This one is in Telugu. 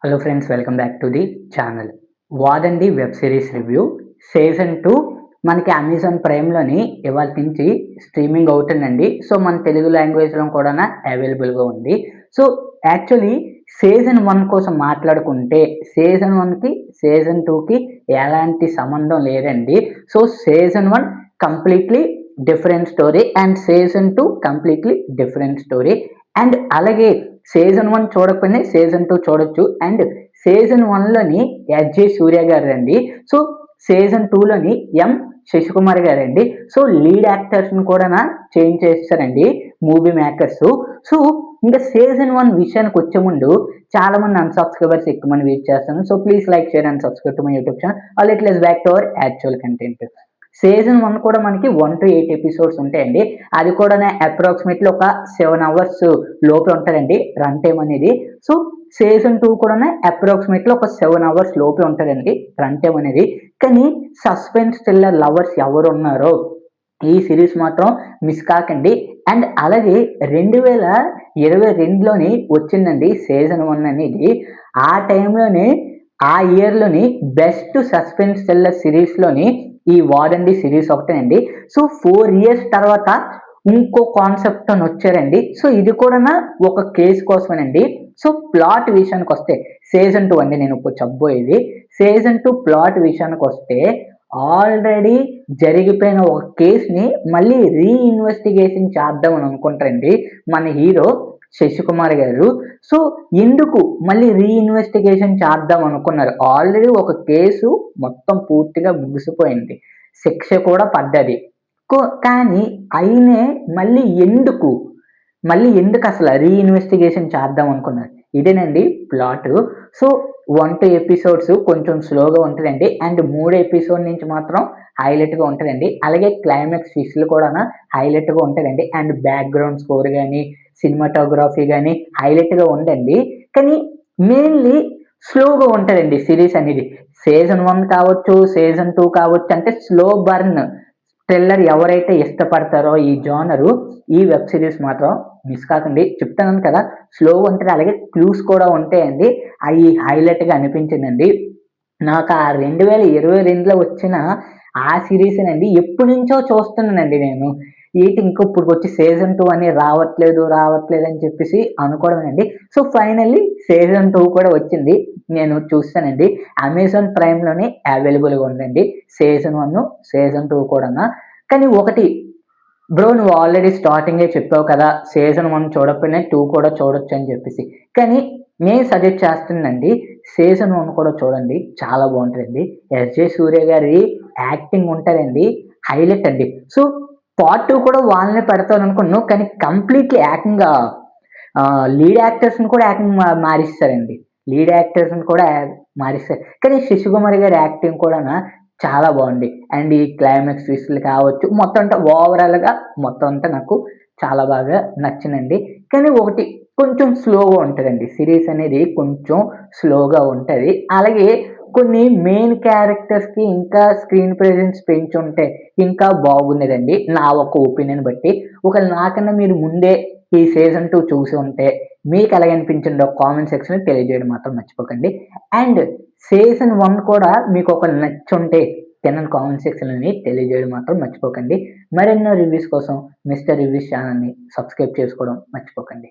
Hello friends, welcome back to the channel. Vadhandhi web series review season 2 మనకి అమెజాన్ ప్రైమ్‌లోని ఇవాల్టి నుంచి స్ట్రీమింగ్ అవుతుందండి. సో, మన తెలుగు లాంగ్వేజ్‌లో కూడా అవైలబుల్‌గా ఉంది. సో, యాక్చువల్లీ సీజన్ 1 కోసం మాట్లాడుకుంటే సీజన్ 1కి, సీజన్ 2కి ఎలాంటి సంబంధం లేదండి. So, season 1 completely different story and season 2 completely different story. And అలాగే సీజన్ 1 చూడకపోయినా సీజన్ 2 చూడొచ్చు. అండ్ సీజన్ 1లోని ఎస్‌జే సూర్య గారండి. సో, సీజన్ 2లోని ఎం. శశికుమార్ గారండి. సో, లీడ్ యాక్టర్స్‌ని కూడా చేంజ్ చేసేసారండి మూవీ మేకర్సు. సో, ఇంకా సీజన్ 1 విషయానికొచ్చే ముందు చాలామంది అన్‌సబ్‌స్క్రైబర్స్ ఎక్కువ మంది వెయిట్ చేస్తున్నారు. So, please like, share and subscribe to my YouTube channel. Let's back to our actual content. Season 1 కూడా మనకి 1-8 ఎపిసోడ్స్ ఉంటాయండి. అది కూడా అప్రాక్సిమేట్‌లీ ఒక 7 అవర్స్ లోపే ఉంటదండి రన్ టైమ్ అనేది. సో, సీజన్ 2 కూడా అప్రాక్సిమేట్‌లీ ఒక 7 అవర్స్ లోపే ఉంటదండి రన్ టైమ్ అనేది. కానీ సస్పెన్స్ థ్రిల్లర్ లవర్స్ ఎవరున్నారో ఈ సిరీస్ మాత్రం మిస్ కాకండి. అండ్ అలాగే 2022లోని వచ్చిందండి సీజన్ 1 అనేది. ఆ టైంలోనే ఆ ఇయర్‌లోని బెస్ట్ సస్పెన్స్ థ్రిల్లర్ సిరీస్‌లోని ఈ వారండి సిరీస్ ఒకటేనండి. సో, 4 ఇయర్స్ తర్వాత ఇంకో కాన్సెప్ట్‌తోని వచ్చారండి. సో, ఇది కూడా ఒక కేస్ కోసమేనండి. సో, ప్లాట్ విషయానికొస్తే సీజన్ 2 అండి నేను ఇప్పుడు చెప్పబోయేది. సీజన్ 2 ప్లాట్ విషయానికొస్తే ఆల్రెడీ జరిగిపోయిన ఒక కేస్‌ని మళ్ళీ ఇన్వెస్టిగేషన్ చేద్దామని అనుకుంటారండి మన హీరో శశికుమార్ గారు. సో, ఎందుకు మళ్ళీ ఇన్వెస్టిగేషన్ చేద్దాం అనుకున్నారు? ఆల్రెడీ ఒక కేసు మొత్తం పూర్తిగా ముగిసిపోయింది. శిక్ష కూడా పడ్డది. కానీ అయినే మళ్ళీ ఎందుకు? మళ్ళీ ఎందుకసల ఇన్వెస్టిగేషన్ చేద్దాం అనుకున్నారు? ఇదేనండి ప్లాటు. సో, 1-2 ఎపిసోడ్స్ కొంచెం స్లోగా ఉంటదండి. అండ్ 3 ఎపిసోడ్ నుంచి మాత్రం హైలైట్‌గా ఉంటదండి. అలాగే క్లైమాక్స్ ట్విస్ట్‌లు కూడా హైలైట్‌గా ఉంటదండి. అండ్ బ్యాక్‌గ్రౌండ్ స్కోర్ గాని, సినిమాటోగ్రఫీ గాని హైలైట్‌గా ఉందండి. కానీ మెయిన్‌లీ స్లోగా ఉంటదండి సిరీస్ అనేది. సీజన్ 1 కావచ్చు, సీజన్ 2 కావచ్చు అంటే స్లో బర్న్ థ్రిల్లర్ ఎవరైతే ఇష్టపడతారో ఈ జోనరు ఈ వెబ్ సిరీస్ మాత్రం మిస్ కాకండి. చెప్తున్నాను కదా, స్లోగా ఉంటది. అలాగే క్లూస్ కూడా ఉంటాయండి. అయి హైలైట్‌గా అనిపించిందండి. నాకు ఆ 2022లో వచ్చిన ఆ సీరీసేనండి ఎప్పటినుంచో చూస్తున్నానండి నేను. ఇంక ఇప్పుడుకొచ్చి సీజన్ 2 అని రావట్లేదు అని చెప్పేసి అనుకోవడమేనండి. సో, ఫైనల్లీ సీజన్ 2 కూడా వచ్చింది. నేను చూసానండి. అమెజాన్ ప్రైమ్‌లోనే అవైలబుల్‌గా ఉందండి. సీజన్ 1, సీజన్ 2 కూడానా. కానీ ఒకటి బ్రో, నువ్వు ఆల్రెడీ స్టార్టింగే చెప్పావు కదా, సీజన్ 1 చూడకపోయినా 2 కూడా చూడొచ్చని చెప్పేసి. కానీ నేను సజెస్ట్ చేస్తున్నానండి, సీజన్ 1 కూడా చూడండి. చాలా బావుంటదండి. ఎస్‌జే సూర్య గారి యాక్టింగ్ ఉంటదండి. హైలైట్ అండి. సో, పార్ట్ 2 కూడా వాళ్ళనే పెడతారనుకున్నాను. కానీ కంప్లీట్‌లీ ఏకంగా లీడ్ యాక్టర్స్‌ని కూడా ఏకంగా మారిసేసారండి. లీడ్ యాక్టర్స్‌ని కూడా మారిసేసారు. కానీ శశికుమార్ గారి యాక్టింగ్ కూడానా చాలా బావుంది. అండ్ ఈ క్లైమాక్స్ ట్విస్ట్‌లు కావచ్చు, మొత్తం అంతా ఓవరాల్‌గా మొత్తం అంతా నాకు చాలా బాగా నచ్చిందండి. కానీ ఒకటి కొంచెం స్లోగా ఉంటదండి. సీరీస్ అనేది కొంచెం స్లోగా ఉంటది. అలాగే కొన్ని మెయిన్ క్యారెక్టర్స్‌కి ఇంకా స్క్రీన్ ప్రెజెన్స్ పెంచుంటే ఇంకా బాగుండేదండి. నా ఒక ఒపీనియన్ బట్టి. ఒకవేళ నాకన్నా మీరు ముందే ఈ సీజన్ 2 చూసి ఉంటే మీకు ఎలాగనిపించిందో కామెంట్ సెక్షన్‌లో తెలియజేయడం మాత్రం మర్చిపోకండి. అండ్ సీజన్ 1 కూడా మీకు ఒకవేళ నచ్చుంటే కిందన కామెంట్ సెక్షన్‌లోని తెలియజేయడం మాత్రం మర్చిపోకండి. మరెన్నో రివ్యూస్ కోసం మిస్టర్ రివ్యూస్ ఛానెల్‌ని సబ్స్క్రైబ్ చేసుకోవడం మర్చిపోకండి.